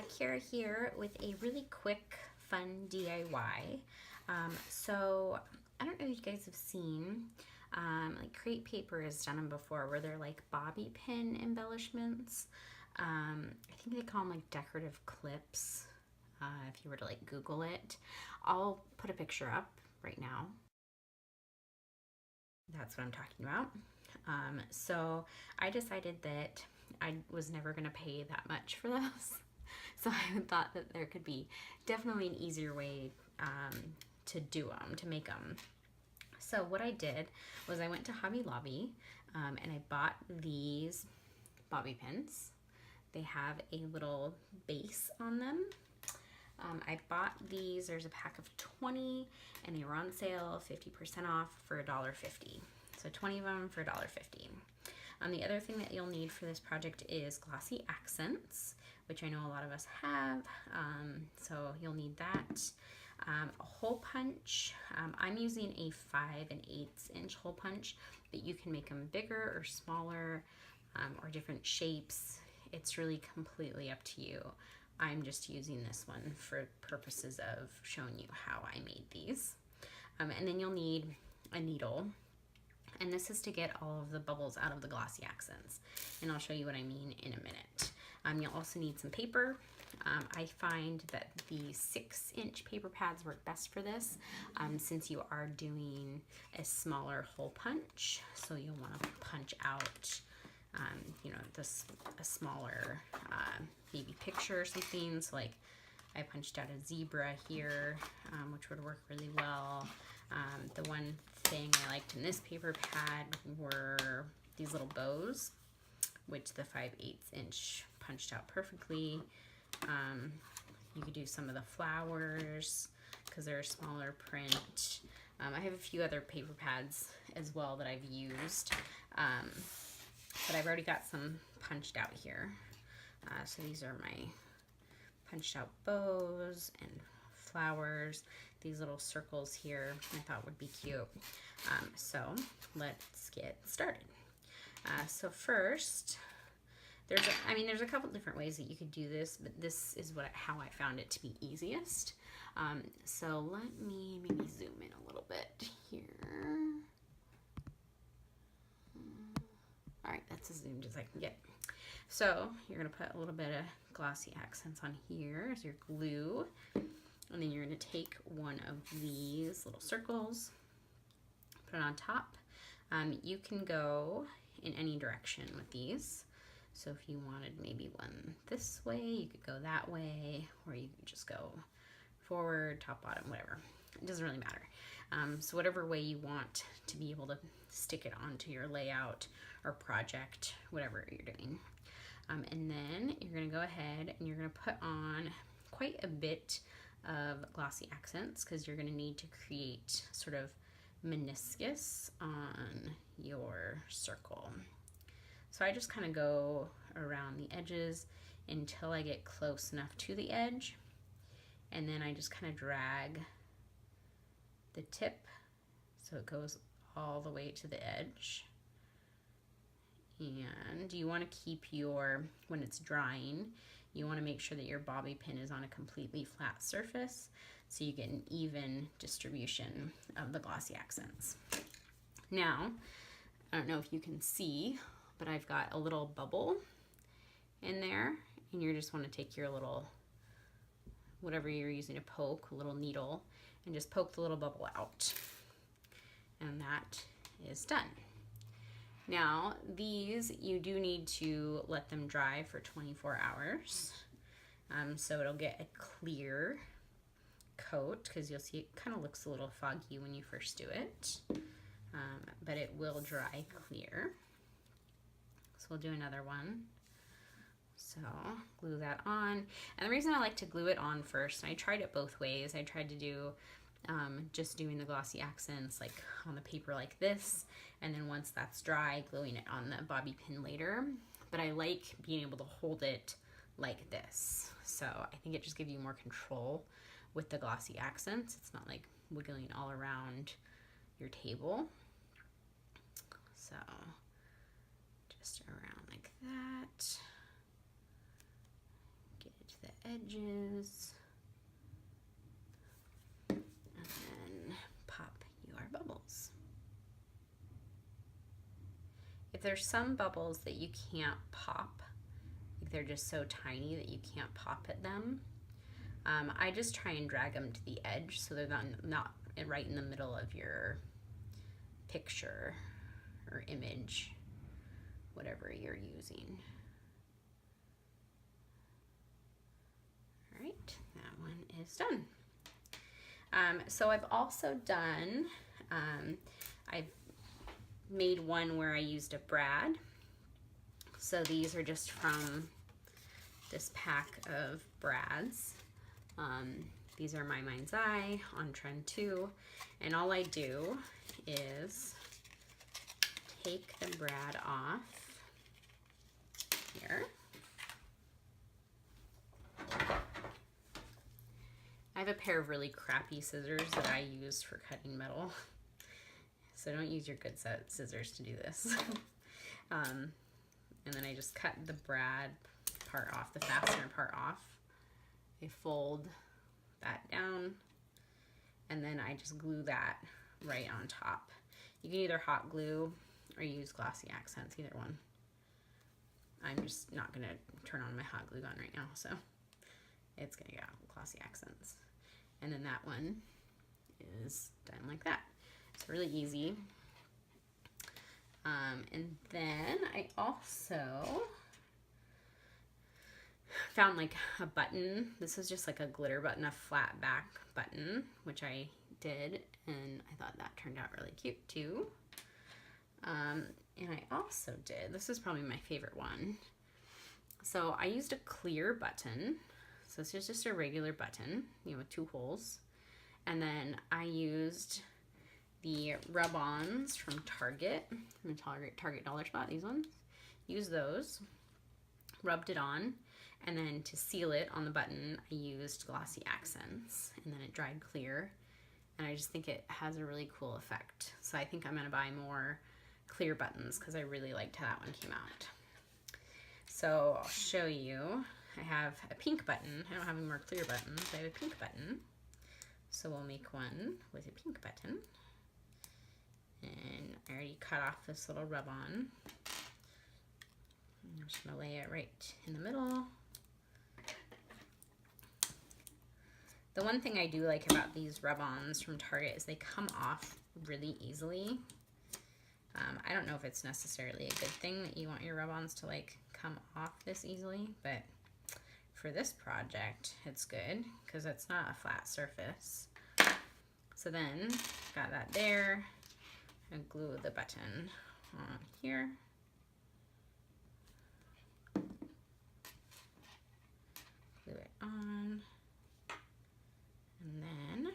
Kara here with a really quick, fun DIY. So I don't know if you guys have seen, like Create Paper has done them before, where they're like bobby pin embellishments. I think they call them like decorative clips. If you were to like Google it, I'll put a picture up right now. That's what I'm talking about. So I decided that I was never going to pay that much for those. So I thought that there could be definitely an easier way to do them, to make them. So what I did was I went to Hobby Lobby and I bought these bobby pins. They have a little base on them. I bought these, there's a pack of 20 and they were on sale 50% off for $1.50. So 20 of them for $1.50. The other thing that you'll need for this project is glossy accents, which I know a lot of us have, so you'll need that. A hole punch. I'm using a 5 1/8 inch hole punch, but you can make them bigger or smaller or different shapes. It's really completely up to you. I'm just using this one for purposes of showing you how I made these. And then you'll need a needle. And this is to get all of the bubbles out of the glossy accents. And I'll show you what I mean in a minute. You'll also need some paper. I find that the 6-inch paper pads work best for this since you are doing a smaller hole punch. So you'll want to punch out, you know, a smaller maybe picture or something. So like I punched out a zebra here, which would work really well. The one thing I liked in this paper pad were these little bows, which the 5 1/8 inch punched out perfectly. You could do some of the flowers because they're a smaller print. I have a few other paper pads as well that I've used, but I've already got some punched out here. So these are my punched out bows and flowers. These little circles here I thought would be cute. So let's get started. So first, there's a couple different ways that you could do this, but this is how I found it to be easiest. So let me maybe zoom in a little bit here. All right, that's as zoomed as I can get. So you're gonna put a little bit of glossy accents on here as your glue. And then you're gonna take one of these little circles, put it on top. You can go in any direction with these. So if you wanted maybe one this way, you could go that way, or you could just go forward, top, bottom, whatever. It doesn't really matter. So whatever way you want to be able to stick it onto your layout or project, whatever you're doing. And then you're gonna go ahead and you're gonna put on quite a bit of glossy accents because you're gonna need to create sort of meniscus on your circle. So I just kind of go around the edges until I get close enough to the edge, and then I just kind of drag the tip so it goes all the way to the edge. And you want to keep when it's drying, you want to make sure that your bobby pin is on a completely flat surface so you get an even distribution of the glossy accents. Now, I don't know if you can see, but I've got a little bubble in there, and you just want to take your little, whatever you're using to poke, a little needle, and just poke the little bubble out. And that is done. Now, these, you do need to let them dry for 24 hours. So it'll get a clear coat, because you'll see it kind of looks a little foggy when you first do it. But it will dry clear. So we'll do another one. So glue that on. And the reason I like to glue it on first, and I tried it both ways. I tried to do just doing the glossy accents like on the paper like this, and then once that's dry, gluing it on the bobby pin later. But I like being able to hold it like this. So I think it just gives you more control with the glossy accents. It's not like wiggling all around your table. So just around like that. Get it to the the edges. And then pop your bubbles. If there's some bubbles that you can't pop, like they're just so tiny that you can't pop at them, I just try and drag them to the edge so they're not right in the middle of your picture or image, whatever you're using. All right, that one is done. So I've also done, I've made one where I used a brad. So these are just from this pack of brads. These are my Mind's Eye on Trend 2. And all I do is take the brad off here. I have a pair of really crappy scissors that I use for cutting metal. So don't use your good scissors to do this. And then I just cut the brad part off, the fastener part off. I fold that down, and then I just glue that right on top. You can either hot glue or use glossy accents, either one. I'm just not gonna turn on my hot glue gun right now, so it's gonna go glossy accents. And then that one is done like that. It's really easy. And then I also found like a button. This is just like a glitter button, a flat back button, which I did, and I thought that turned out really cute too. And I also did, this is probably my favorite one. So I used a clear button. So this is just a regular button, you know, with 2 holes. And then I used the rub-ons from Target, Target Dollar Spot, these ones. Use those, rubbed it on, and then to seal it on the button, I used glossy accents, and then it dried clear. And I just think it has a really cool effect. So I think I'm gonna buy more clear buttons because I really liked how that one came out. So I'll show you. I have a pink button. I don't have any more clear buttons. I have a pink button. So we'll make one with a pink button. And I already cut off this little rub-on. I'm just gonna lay it right in the middle. The one thing I do like about these rub-ons from Target is they come off really easily. I don't know if it's necessarily a good thing that you want your rub-ons to like come off this easily, but for this project, it's good because it's not a flat surface. So then, got that there, and glue the button on here. Glue it on. And then,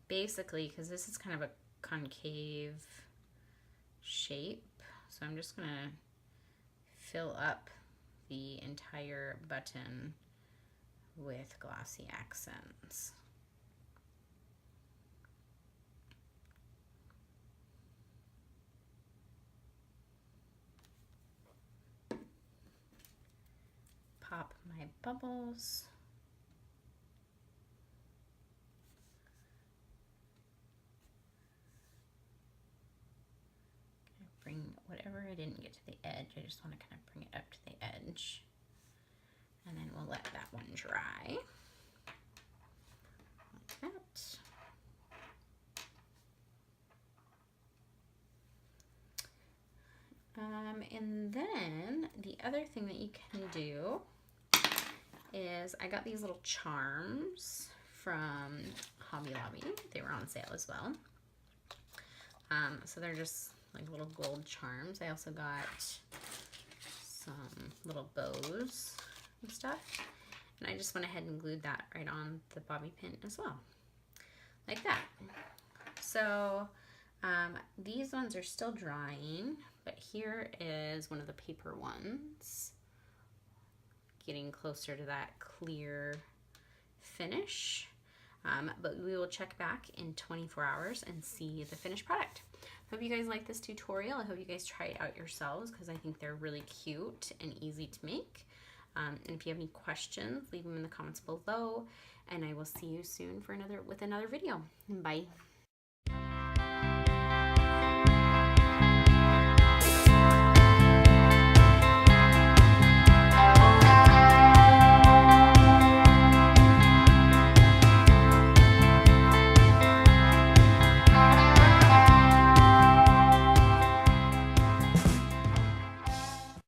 basically, because this is kind of a concave shape, so I'm just gonna fill up the entire button with glossy accents. Pop my bubbles. Bring whatever I didn't get to the edge, I just want to kind of bring it up to the edge. And then we'll let that one dry. Like that. And then the other thing that you can do is I got these little charms from Hobby Lobby. They were on sale as well. So they're just like little gold charms. I also got some little bows and stuff. And I just went ahead and glued that right on the bobby pin as well. Like that. So these ones are still drying, but here is one of the paper ones. Getting closer to that clear finish. But we will check back in 24 hours and see the finished product. Hope you guys like this tutorial. I hope you guys try it out yourselves because I think they're really cute and easy to make. And if you have any questions, leave them in the comments below, and I will see you soon with another video. Bye.